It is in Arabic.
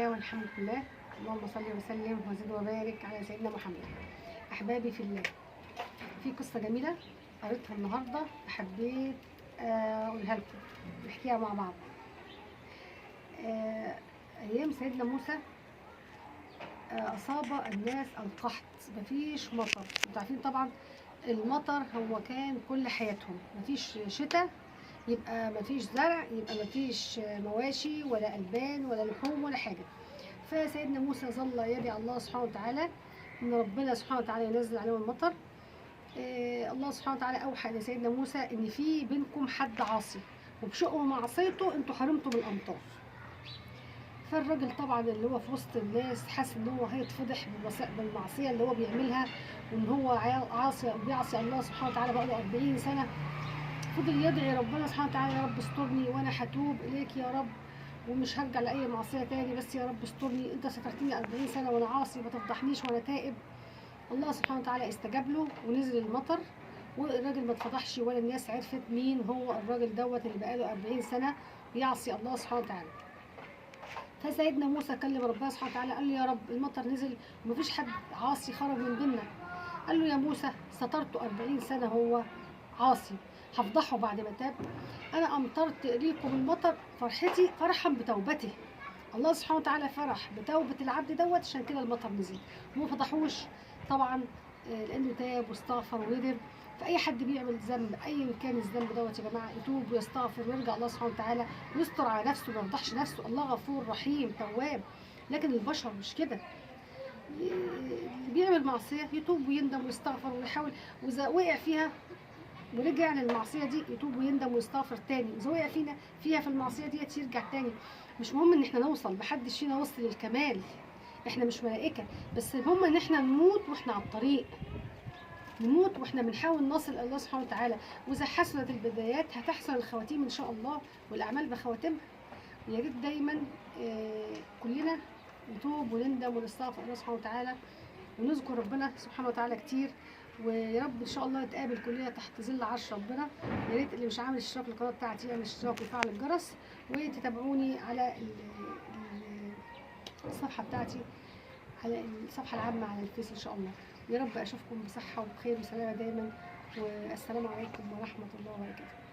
الله والحمد لله. اللهم صل وسلم وزد وبارك على سيدنا محمد. احبابي في الله، في قصه جميله قريتها النهارده حبيت اقولها لكم نحكيها مع بعض. ايام سيدنا موسى اصاب الناس القحط، مفيش مطر. انتوا عارفين طبعا المطر هو كان كل حياتهم، مفيش شتاء يبقى مفيش زرع، يبقى مفيش مواشي ولا ألبان ولا لحوم ولا حاجة. فسيدنا موسى ظل يدعي الله سبحانه وتعالى ان ربنا سبحانه وتعالى ينزل عليهم المطر. الله سبحانه وتعالى اوحى الى سيدنا موسى ان في بينكم حد عاصي، وبشقه معصيته انتوا حرمتوا بالامطار. فالراجل طبعا اللي هو في وسط الناس حاسس ان هو هيتفضح بالمعصيه اللي هو بيعملها، وان هو عاصي بيعصي الله سبحانه وتعالى بقاله 40 سنه. فضل يدعي ربنا سبحانه وتعالى: يا رب استرني وانا هتوب اليك يا رب، ومش هرجع لاي معصيه تاني، بس يا رب استرني، انت سترتني 40 سنه وانا عاصي، ما تفضحنيش وانا تائب. الله سبحانه وتعالى استجاب له ونزل المطر، والراجل ما اتفضحش ولا الناس عرفت مين هو الراجل دوت اللي بقاله 40 سنه بيعصي الله سبحانه وتعالى. فسيدنا موسى كلم ربنا سبحانه وتعالى، قال له: يا رب المطر نزل ومفيش حد عاصي خرج من بيننا. قال له: يا موسى سترته 40 سنه هو عاصي، هفضحه بعد ما تاب؟ انا امطرت ليكم المطر فرحتي فرحا بتوبته. الله سبحانه وتعالى فرح بتوبه العبد دوت، عشان كده المطر نزل وما فضحوش طبعا، لانه تاب واستغفر وندم. فاي حد بيعمل ذنب ايا كان الذنب دوت يا جماعه يتوب ويستغفر ويرجع الله سبحانه وتعالى ويستر على نفسه وما يفضحش نفسه. الله غفور رحيم تواب. لكن البشر مش كده، اللي بيعمل معصيه يتوب ويندم ويستغفر ويحاول، واذا وقع فيها ورجع للمعصيه دي يتوب ويندم ويستغفر تاني، واذا وقع فيها في المعصيه دي يرجع تاني. مش مهم ان احنا نوصل، محدش فينا وصل للكمال، احنا مش ملائكه، بس المهم ان احنا نموت واحنا على الطريق، نموت واحنا بنحاول نصل الى الله سبحانه وتعالى. واذا حسنت البدايات هتحسن الخواتيم ان شاء الله، والاعمال بخواتمها. يا ريت دايما كلنا نتوب ونندم ونستغفر الله سبحانه وتعالى ونذكر ربنا سبحانه وتعالى كتير. ويا رب ان شاء الله نتقابل كلنا تحت ظل عرش ربنا. يا ريت اللي مش عامل اشتراك للقناه بتاعتي يعمل اشتراك ويفعل الجرس، وتتابعوني على الصفحه بتاعتي، على الصفحه العامه على الفيس ان شاء الله. يا رب اشوفكم بصحه وبخير وسلامه دايما، والسلام عليكم ورحمه الله وبركاته.